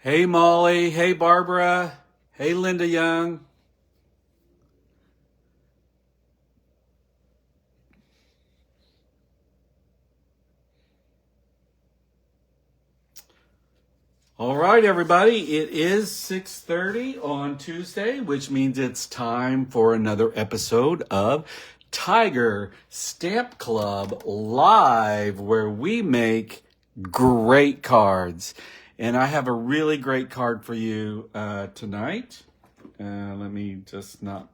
Hey Molly, hey Barbara, hey Linda Young. All right, everybody, it is 6:30 on Tuesday, which means it's time for another episode of Tiger Stamp Club Live, where we make great cards. And I have a really great card for you tonight. Let me just not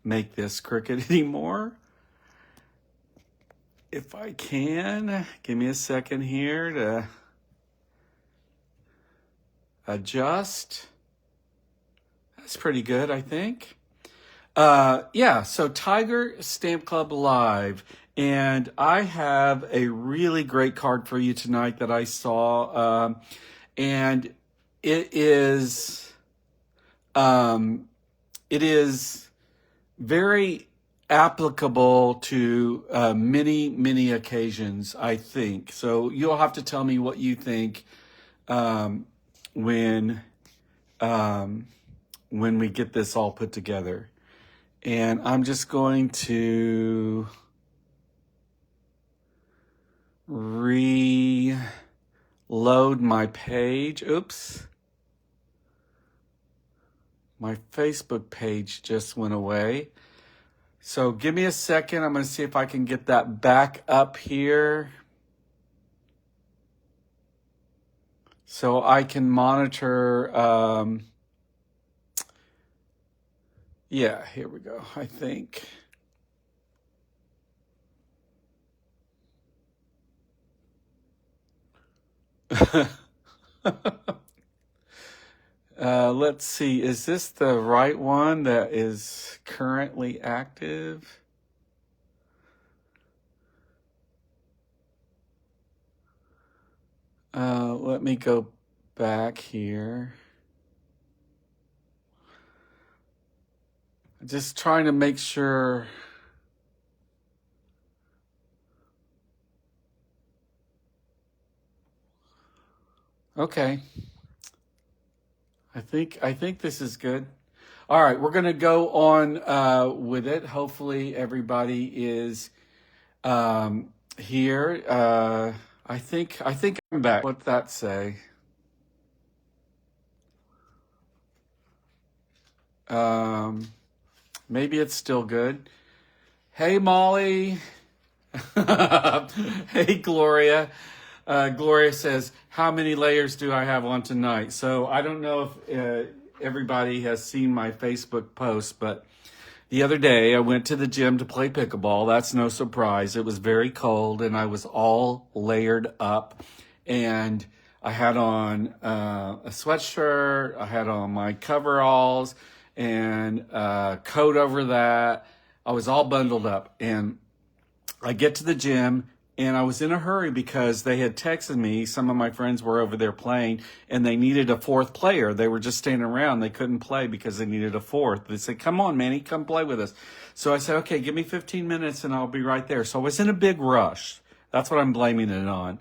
make this crooked anymore. If I can, give me a second here to adjust. That's pretty good, I think. So Tiger Stamp Club Live. And I have a really great card for you tonight that I saw. And it is very applicable to many occasions, I think. So you'll have to tell me what you think when we get this all put together. And I'm just going to reload my page. Oops. My Facebook page just went away. So give me a second. I'm going to see if I can get that back up here so I can monitor. Yeah, here we go, I think. Let's see, is this the right one that is currently active? Let me go back here. Just trying to make sure. Okay. I think this is good. All right, we're going to go on with it. Hopefully everybody is here. I think I'm back. What's that say? Maybe it's still good. Hey, Molly. Hey, Gloria. Gloria says, how many layers do I have on tonight? So I don't know if everybody has seen my Facebook post, but the other day I went to the gym to play pickleball. That's no surprise. It was very cold and I was all layered up. And I had on a sweatshirt. I had on my coveralls and a coat over that. I was all bundled up. And I get to the gym and I was in a hurry because they had texted me. Some of my friends were over there playing and they needed a fourth player. They were just standing around. They couldn't play because they needed a fourth. They said, come on, Manny, come play with us. So I said, okay, give me 15 minutes and I'll be right there. So I was in a big rush. That's what I'm blaming it on.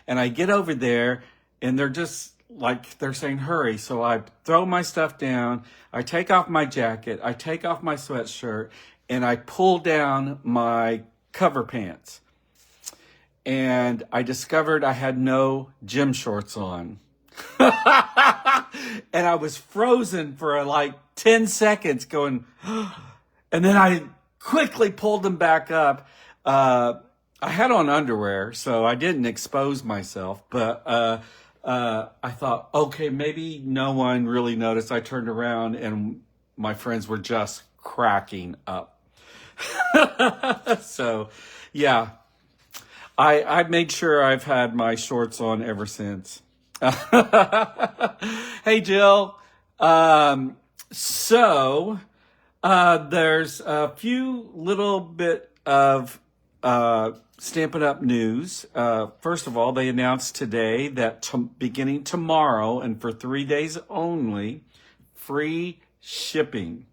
And I get over there and they're just like, they're saying, hurry. So I throw my stuff down. I take off my jacket. I take off my sweatshirt and I pull down my cover pants. And I discovered I had no gym shorts on. And I was frozen for like 10 seconds going, and then I quickly pulled them back up. I had on underwear, so I didn't expose myself, but I thought, okay, maybe no one really noticed. I turned around and my friends were just cracking up. So, yeah. I made sure I've had my shorts on ever since. Hey, Jill. There's a few little bit of Stampin' Up! News. First of all, they announced today that beginning tomorrow and for 3 days only, free shipping.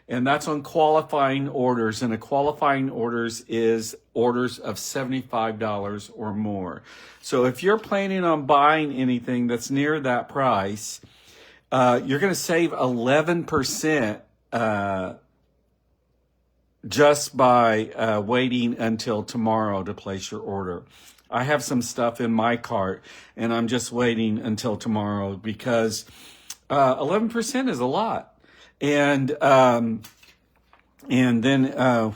And that's on qualifying orders. And a qualifying orders is orders of $75 or more. So if you're planning on buying anything that's near that price, you're going to save 11% just by waiting until tomorrow to place your order. I have some stuff in my cart, and I'm just waiting until tomorrow because 11% is a lot. And then,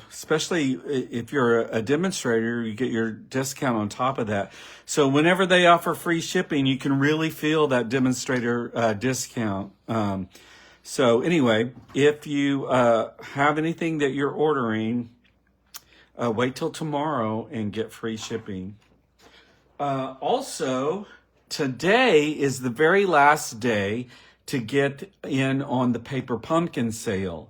especially if you're a demonstrator, you get your discount on top of that. So whenever they offer free shipping, you can really feel that demonstrator discount. So anyway, if you have anything that you're ordering, wait till tomorrow and get free shipping. Also, today is the very last day to get in on the paper pumpkin sale.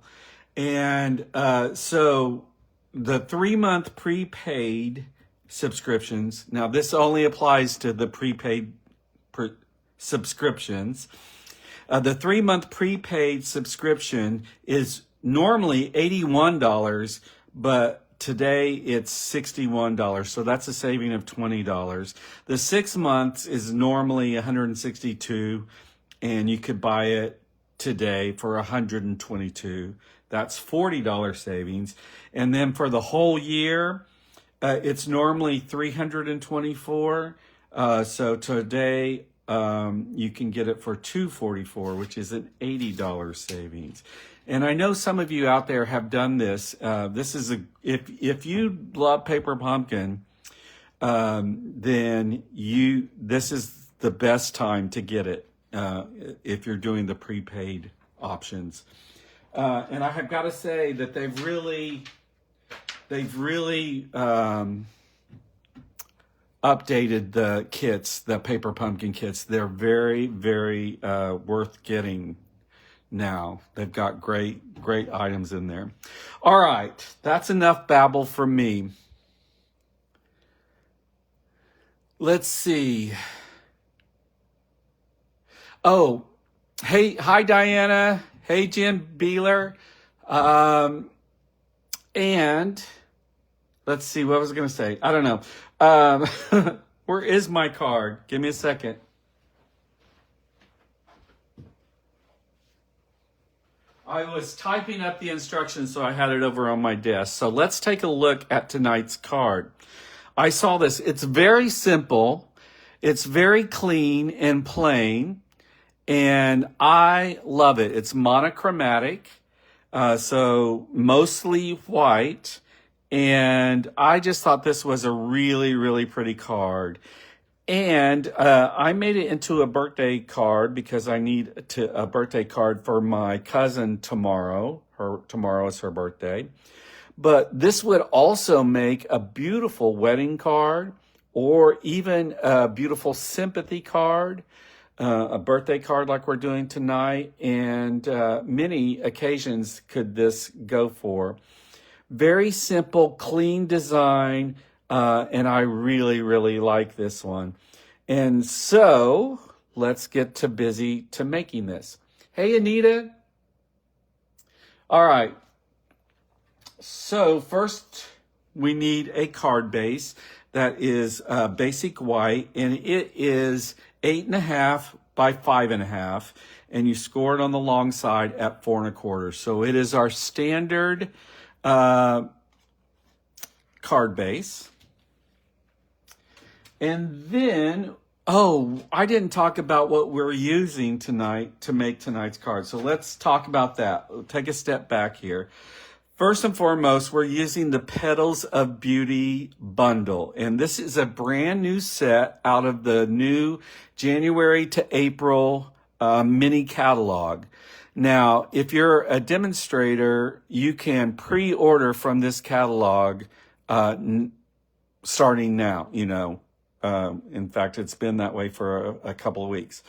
And so the 3-month prepaid subscriptions, now this only applies to the prepaid subscriptions. The 3-month prepaid subscription is normally $81, but today it's $61. So that's a saving of $20. The 6 months is normally $162, and you could buy it today for $122. That's $40 savings. And then for the whole year, it's normally $324. So today, you can get it for $244, which is an $80 savings. And I know some of you out there have done this. This is if you love paper pumpkin, then this is the best time to get it if you're doing the prepaid options. And I have got to say that they've really updated the kits, the paper pumpkin kits. They're very, very worth getting now. They've got great items in there. All right, that's enough babble from me. Let's see. Oh, hey, hi Diana. Hey, Jim Beeler. And let's see, what was I going to say? I don't know. Where is my card? Give me a second. I was typing up the instructions, so I had it over on my desk. So let's take a look at tonight's card. I saw this. It's very simple. It's very clean and plain. And I love it. It's monochromatic, so mostly white. And I just thought this was a really, really pretty card. And I made it into a birthday card because I need a birthday card for my cousin tomorrow. Tomorrow is her birthday. But this would also make a beautiful wedding card or even a beautiful sympathy card. A birthday card like we're doing tonight, and many occasions could this go for. Very simple, clean design, and I really, really like this one. And so let's get to busy to making this. Hey, Anita. All right. So first, we need a card base that is basic white, and it is 8.5 by 5.5, and you score it on the long side at 4 1/4. So it is our standard card base. And then, I didn't talk about what we're using tonight to make tonight's card. So let's talk about that. We'll take a step back here. First and foremost, we're using the Petals of Beauty bundle. And this is a brand new set out of the new January to April mini catalog. Now, if you're a demonstrator, you can pre-order from this catalog starting now, in fact, it's been that way for a couple of weeks.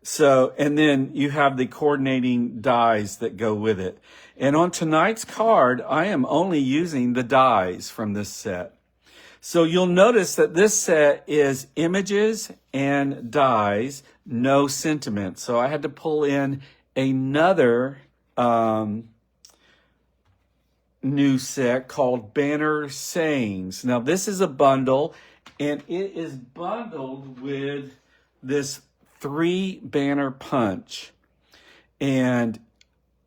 So, and then you have the coordinating dies that go with it. And on tonight's card, I am only using the dies from this set. So you'll notice that this set is images and dies, no sentiment. So I had to pull in another new set called Banner Sayings. Now this is a bundle, and it is bundled with this 3 banner punch. And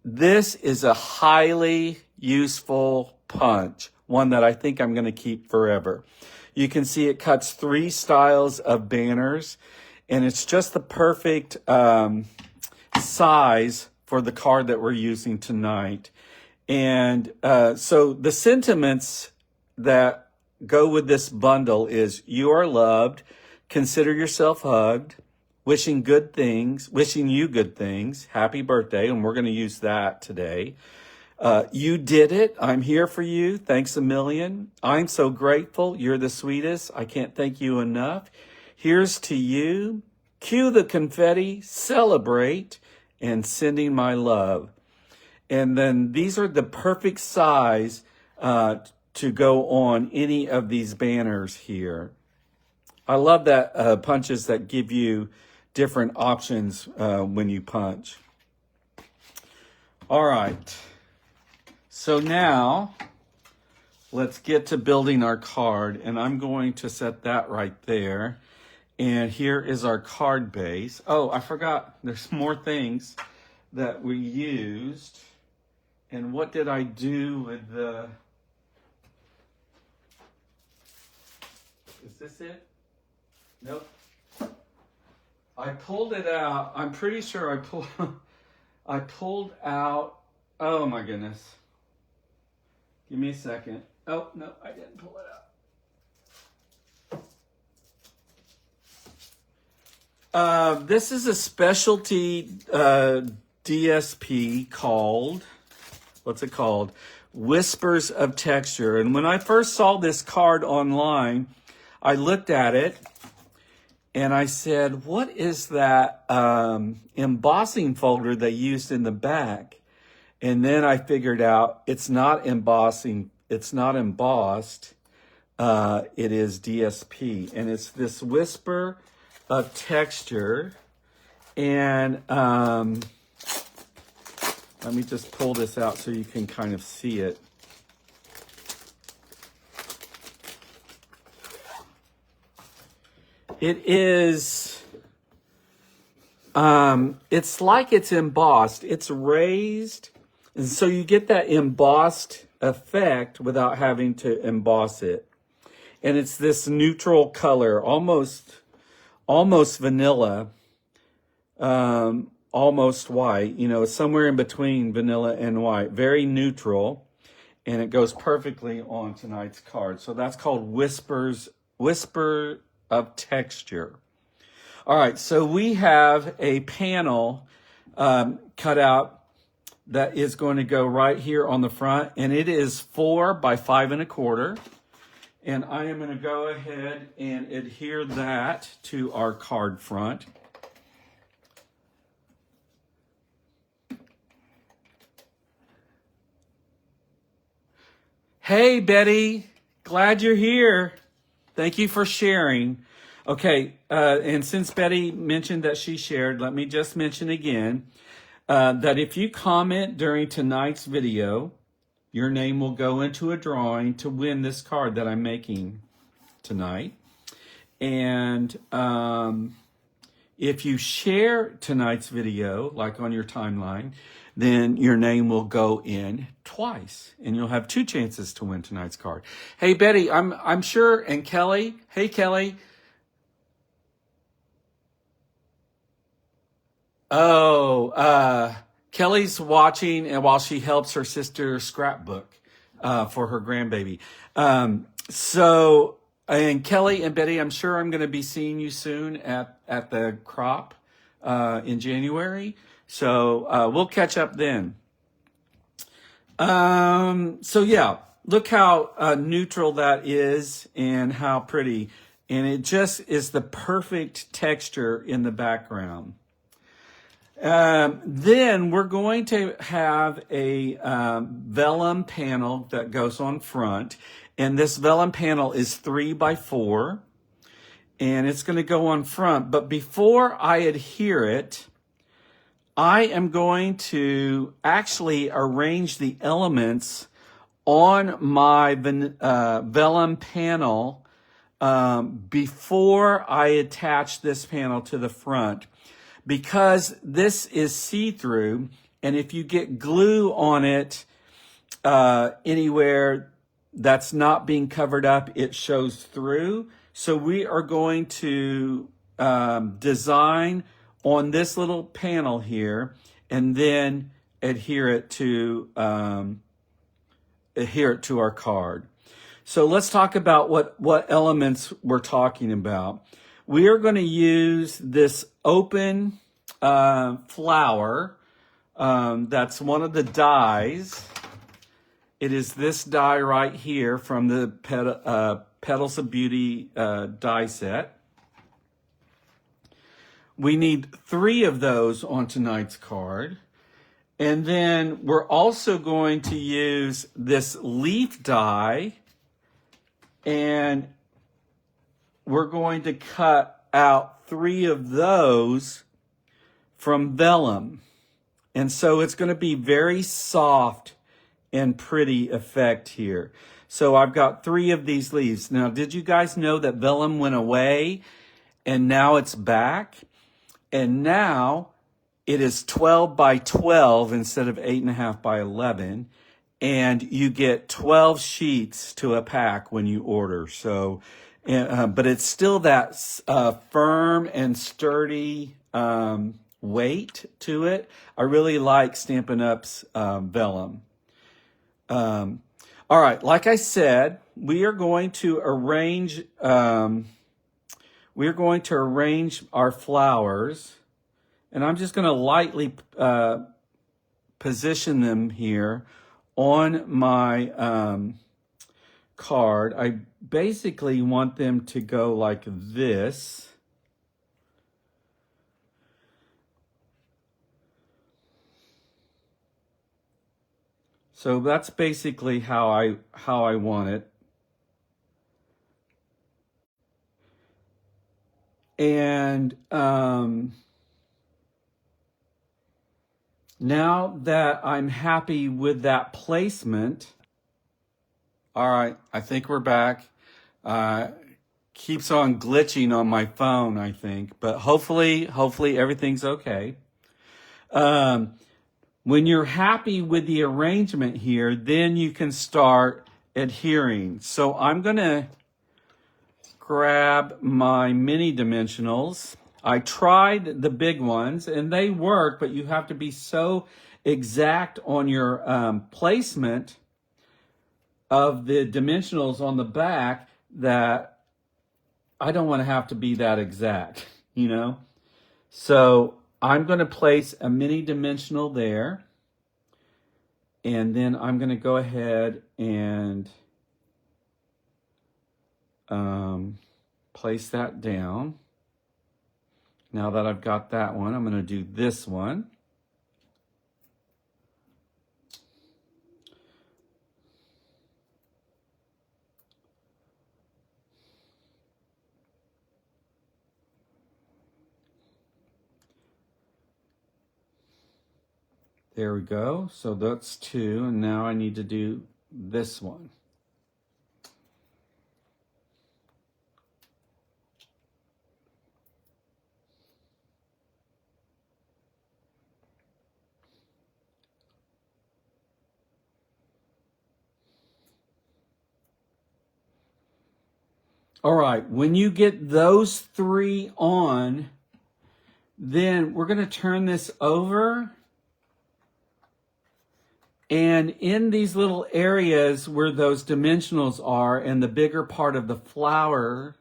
this is a highly useful punch, one that I think I'm going to keep forever. You can see it cuts 3 styles of banners, and it's just the perfect size for the card that we're using tonight. And so the sentiments that go with this bundle is: you are loved, consider yourself hugged, wishing you good things, happy birthday, and we're going to use that today. You did it, I'm here for you, thanks a million. I'm so grateful, you're the sweetest, I can't thank you enough. Here's to you, cue the confetti, celebrate, and sending my love. And then these are the perfect size to go on any of these banners here. I love that punches that give you different options when you punch. All right. So now let's get to building our card, and I'm going to set that right there. And here is our card base. Oh, I forgot. There's more things that we used. And what did I do with the... Is this it? Nope. I pulled it out. I'm pretty sure I pulled out... Oh my goodness. Give me a second. Oh, no, I didn't pull it out. This is a specialty DSP called... What's it called? Whispers of Texture. And when I first saw this card online, I looked at it and I said, what is that embossing folder they used in the back? And then I figured out it's not embossing. It's not embossed. It is DSP. And it's this Whisper of Texture. And let me just pull this out so you can kind of see it. It is, it's like it's embossed. It's raised, and so you get that embossed effect without having to emboss it. And it's this neutral color, almost vanilla, almost white, somewhere in between vanilla and white, very neutral, and it goes perfectly on tonight's card. So that's called Whisper of Texture. All right, so we have a panel cut out that is going to go right here on the front, and it is 4 by 5 1/4. And I am going to go ahead and adhere that to our card front. Hey, Betty, glad you're here. Thank you for sharing. Okay, and since Betty mentioned that she shared, let me just mention again that if you comment during tonight's video, your name will go into a drawing to win this card that I'm making tonight. And if you share tonight's video, like on your timeline, then your name will go in twice, and you'll have 2 chances to win tonight's card. Hey, Betty, I'm sure, and Kelly. Hey, Kelly. Oh, Kelly's watching, and while she helps her sister scrapbook for her grandbaby. And Kelly and Betty, I'm sure I'm going to be seeing you soon at the crop in January. So we'll catch up then. So yeah, look how neutral that is and how pretty. And it just is the perfect texture in the background. Then we're going to have a vellum panel that goes on front. And this vellum panel is 3 by 4. And it's going to go on front. But before I adhere it, I am going to actually arrange the elements on my vellum panel before I attach this panel to the front. because this is see-through, and if you get glue on it anywhere that's not being covered up, it shows through. So we are going to design on this little panel here, and then adhere it to our card. So let's talk about what elements we're talking about. We are going to use this open flower. That's one of the dies. It is this die right here from the Petals of Beauty die set. We need 3 of those on tonight's card. And then we're also going to use this leaf die, and we're going to cut out 3 of those from vellum. And so it's going to be very soft and pretty effect here. So I've got 3 of these leaves. Now, did you guys know that vellum went away and now it's back? And now it is 12 by 12 instead of 8.5 by 11. And you get 12 sheets to a pack when you order. So, but it's still that firm and sturdy weight to it. I really like Stampin' Up's vellum. All right, like I said, we are going to arrange our flowers, and I'm just going to lightly position them here on my card. I basically want them to go like this. So that's basically how I want it. And now that I'm happy with that placement, all right, I think we're back. Keeps on glitching on my phone, I think, but hopefully everything's okay. When you're happy with the arrangement here, then you can start adhering. So I'm going to grab my mini dimensionals. I tried the big ones and they work, but you have to be so exact on your placement of the dimensionals on the back that I don't want to have to be that exact, you know? So I'm going to place a mini dimensional there, and then I'm going to go ahead and place that down. Now that I've got that one, I'm going to do this one. There we go. So that's 2, and now I need to do this one. All right, when you get those 3 on, then we're going to turn this over. And in these little areas where those dimensionals are and the bigger part of the flower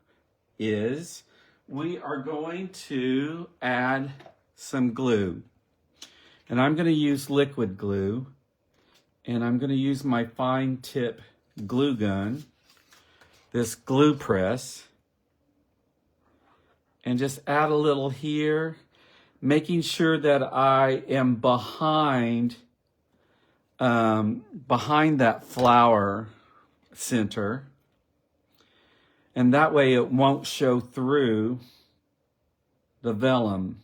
is, we are going to add some glue. And I'm going to use liquid glue. And I'm going to use my fine tip glue gun, this glue press, and just add a little here, making sure that I am behind that flower center, and that way it won't show through the vellum.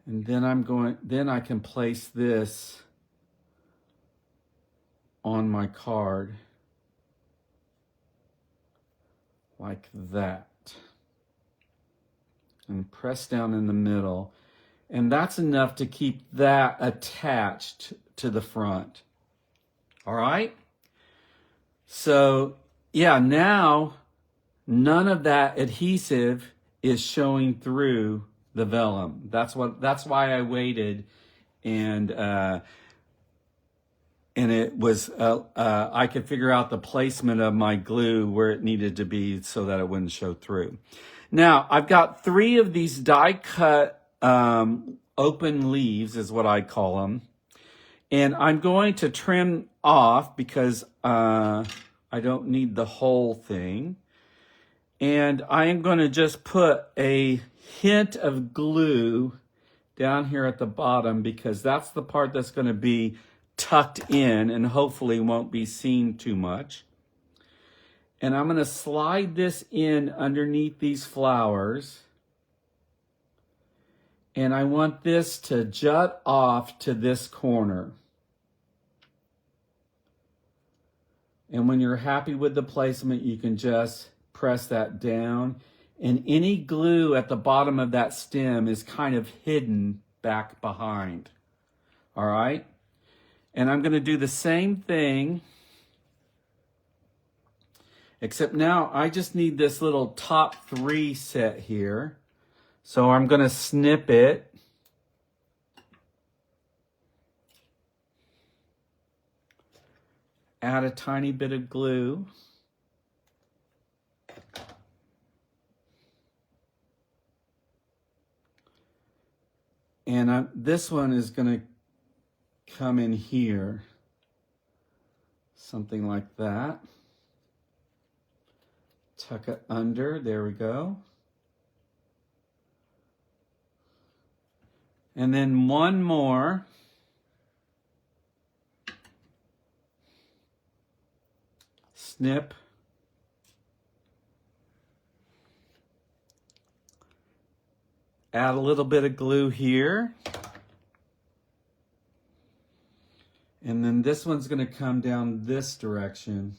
And then I can place this on my card like that. and press down in the middle. And that's enough to keep that attached to the front. All right? So, yeah, now none of that adhesive is showing through the vellum. That's why I waited, and it was I could figure out the placement of my glue where it needed to be so that it wouldn't show through. Now, I've got 3 of these die cut open leaves is what I call them. And I'm going to trim off because I don't need the whole thing. And I am going to just put a hint of glue down here at the bottom because that's the part that's going to be tucked in and hopefully won't be seen too much. And I'm going to slide this in underneath these flowers. And I want this to jut off to this corner. And when you're happy with the placement, you can just press that down. And any glue at the bottom of that stem is kind of hidden back behind. All right? And I'm going to do the same thing, except now I just need this little top 3 set here. So I'm going to snip it. Add a tiny bit of glue. And this one is going to come in here. Something like that. Tuck it under. There we go. And then one more. Snip. Add a little bit of glue here. And then this one's going to come down this direction.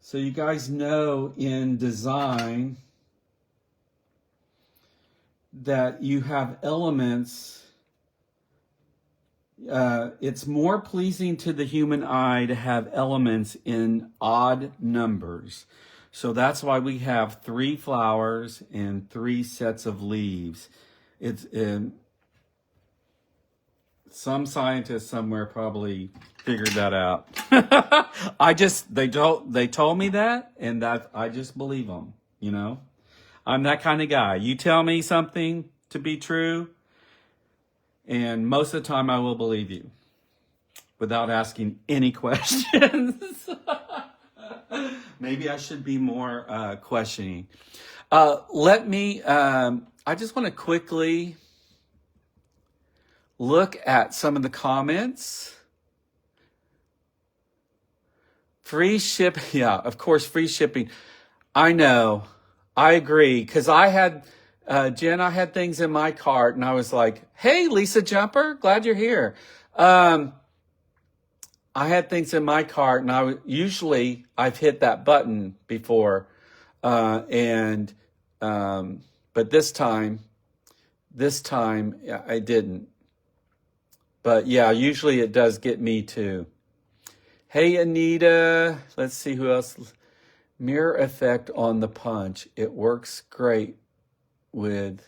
So you guys know in design that you have elements. It's more pleasing to the human eye to have elements in odd numbers. So that's why we have 3 flowers and 3 sets of leaves. It's some scientist somewhere probably figured that out. They told me that, and that I just believe them. You know, I'm that kind of guy. You tell me something to be true, and most of the time I will believe you without asking any questions. Maybe I should be more questioning. I just want to quickly look at some of the comments. Free ship, yeah, of course, free shipping. I know, I agree, because I had, Jen, I had things in my cart, and I was like, hey, Lisa Jumper, glad you're here. I had things in my cart, and I've hit that button before, but this time I didn't. But yeah, usually it does get me too. Hey, Anita, let's see who else. Mirror effect on the punch. It works great with.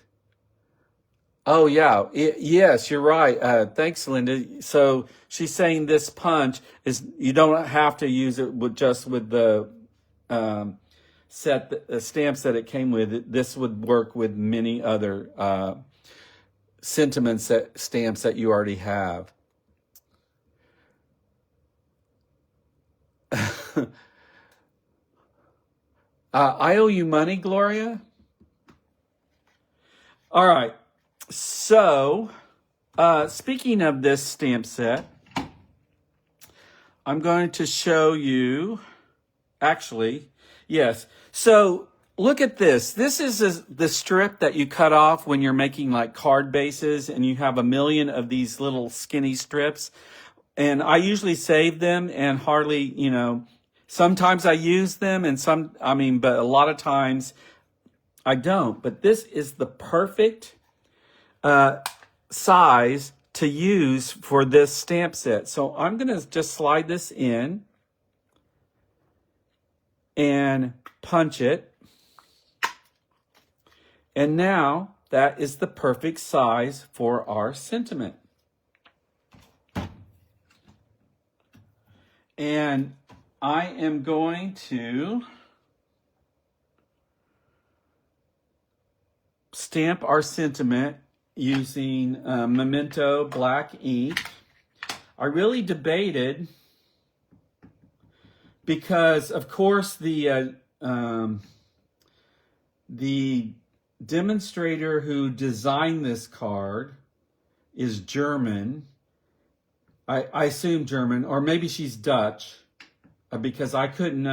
Oh yeah, yes, you're right. Thanks, Linda. So she's saying this punch is, you don't have to use it with the stamps that it came with. This would work with many other stamps that you already have. I owe you money, Gloria. All right. So, speaking of this stamp set, I'm going to show you, actually, yes. So, look at this. This is the strip that you cut off when you're making like card bases, and you have a million of these little skinny strips. And I usually save them and hardly, Sometimes I use them and but a lot of times I don't. But this is the perfect size to use for this stamp set. So I'm going to just slide this in and punch it. And now that is the perfect size for our sentiment. And I am going to stamp our sentiment using Memento black ink. I really debated because, of course, the demonstrator who designed this card is German. I assume German, or maybe she's Dutch, because I couldn't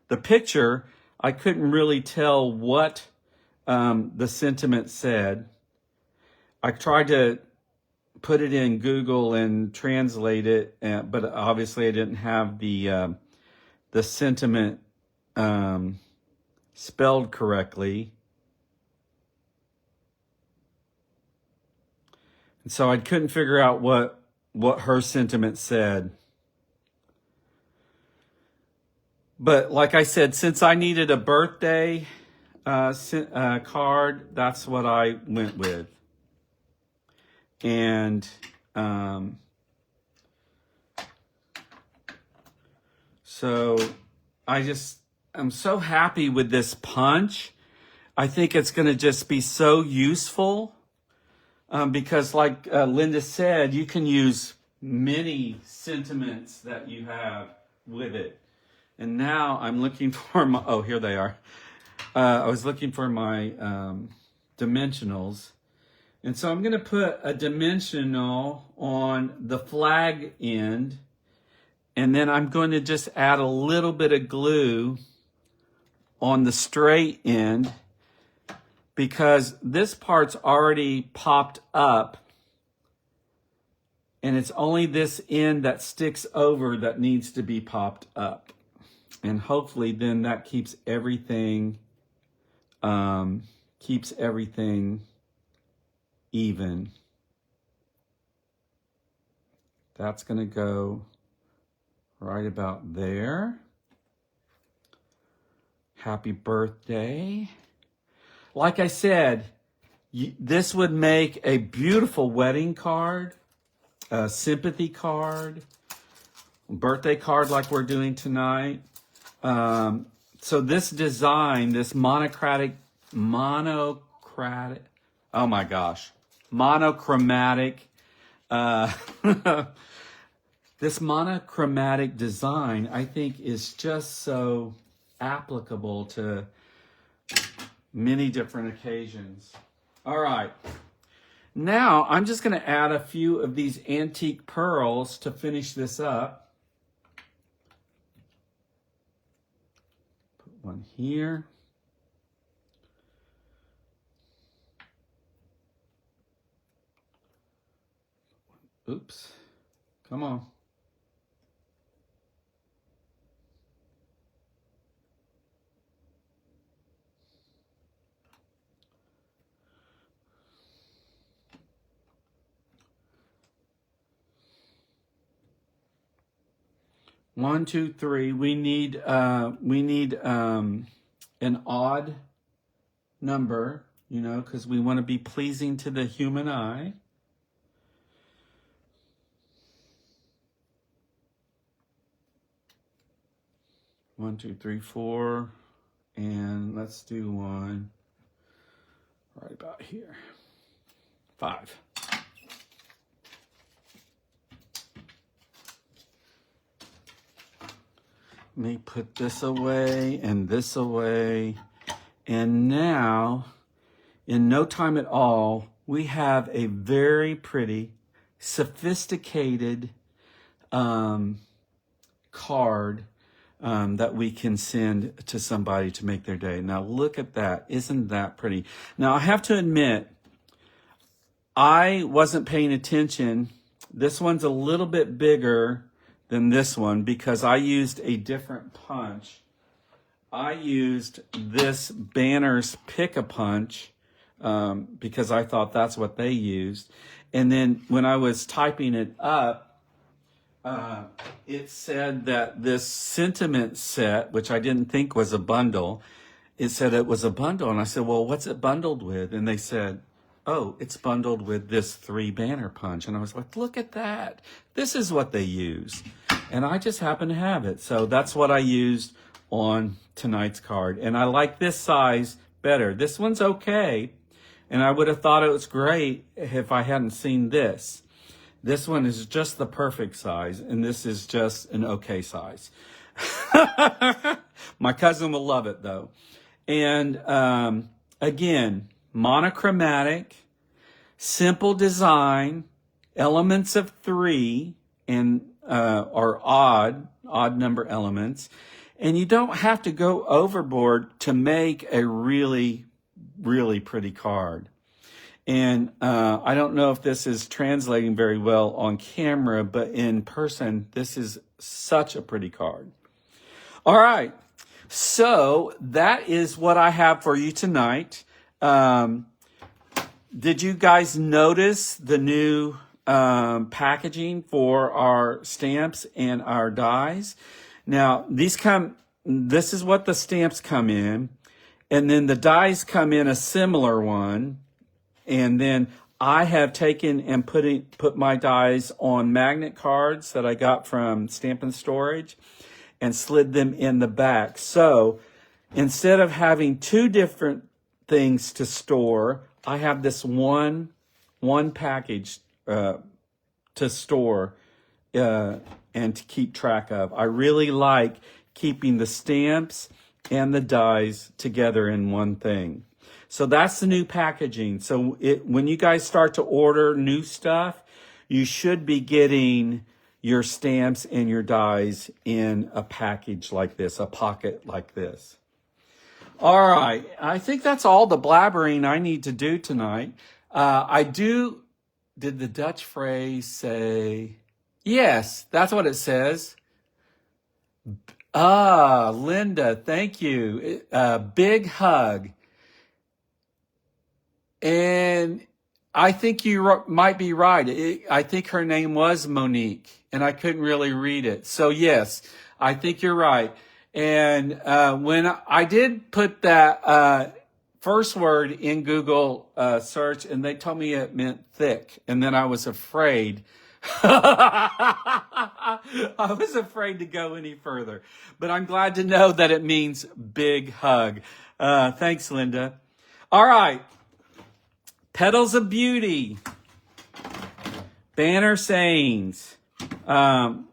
the picture, I couldn't really tell what the sentiment said. I tried to put it in Google and translate it, but obviously I didn't have the sentiment spelled correctly. And so I couldn't figure out what her sentiment said. But like I said, since I needed a birthday card, that's what I went with. And so I'm so happy with this punch. I think it's going to just be so useful because like Linda said, you can use many sentiments that you have with it. And now I'm looking for my, oh, here they are. I was looking for my dimensionals. And so I'm going to put a dimensional on the flag end. And then I'm going to just add a little bit of glue on the straight end because this part's already popped up. And it's only this end that sticks over that needs to be popped up. And hopefully then that keeps everything even. That's going to go right about there. Happy birthday. Like I said, this would make a beautiful wedding card, a sympathy card, birthday card like we're doing tonight. So this design, this monochromatic, oh my gosh, monochromatic, this monochromatic design, I think is just so applicable to many different occasions. All right. Now I'm just going to add a few of these antique pearls to finish this up. Put one here. Oops. Come on. One, two, three. We need an odd number, you know, because we want to be pleasing to the human eye. One, two, three, four, and let's do one right about here. 5. Let me put this away and this away. And now, in no time at all, we have a very pretty, sophisticated card that we can send to somebody to make their day. Now look at that. Isn't that pretty? Now I have to admit, I wasn't paying attention. This one's a little bit bigger than this one because I used a different punch. I used this Banner's Pick-a-Punch because I thought that's what they used. And then when I was typing it up, it said that this sentiment set, which I didn't think was a bundle, it said it was a bundle. And I said, well, what's it bundled with? And they said, oh, it's bundled with this 3 banner punch. And I was like, look at that. This is what they use. And I just happen to have it. So that's what I used on tonight's card. And I like this size better. This one's okay. And I would have thought it was great if I hadn't seen this. This one is just the perfect size, and this is just an okay size. My cousin will love it, though. And again, monochromatic, simple design, elements of 3, and are odd number elements. And you don't have to go overboard to make a really, really pretty card. And I don't know if this is translating very well on camera, but in person, this is such a pretty card. All right. So that is what I have for you tonight. Did you guys notice the new packaging for our stamps and our dies? Now, this is what the stamps come in. And then the dies come in a similar one. And then I have taken and put my dies on magnet cards that I got from Stampin' Storage and slid them in the back. So instead of having 2 different things to store, I have this one package to store and to keep track of. I really like keeping the stamps and the dies together in one thing. So that's the new packaging. So when you guys start to order new stuff, you should be getting your stamps and your dies in a package like this, a pocket like this. All right. I think that's all the blabbering I need to do tonight. Did the Dutch phrase say, yes, that's what it says. Linda, thank you. Big hug. And I think you might be right. I think her name was Monique, and I couldn't really read it. So yes, I think you're right. And when I did put that first word in Google search, and they told me it meant thick, and then I was afraid. I was afraid to go any further. But I'm glad to know that it means big hug. Thanks, Linda. All right. Petals of Beauty, banner sayings. And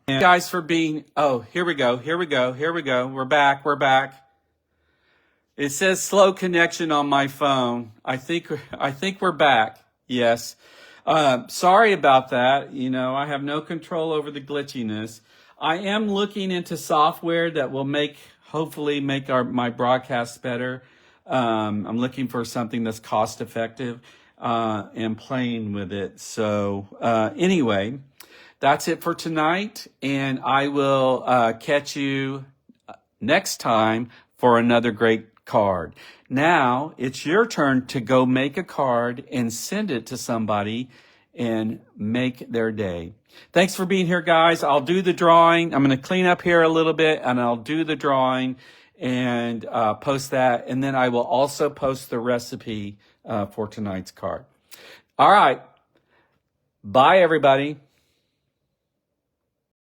guys for being, here we go. We're back. It says slow connection on my phone. I think we're back. Yes. Sorry about that. I have no control over the glitchiness. I am looking into software that will hopefully make my broadcasts better. I'm looking for something that's cost effective and playing with it. So anyway, that's it for tonight. And I will catch you next time for another great card. Now it's your turn to go make a card and send it to somebody and make their day. Thanks for being here, guys. I'll do the drawing. I'm going to clean up here a little bit and I'll do the drawing and post that. And then I will also post the recipe for tonight's card. All right. Bye, everybody.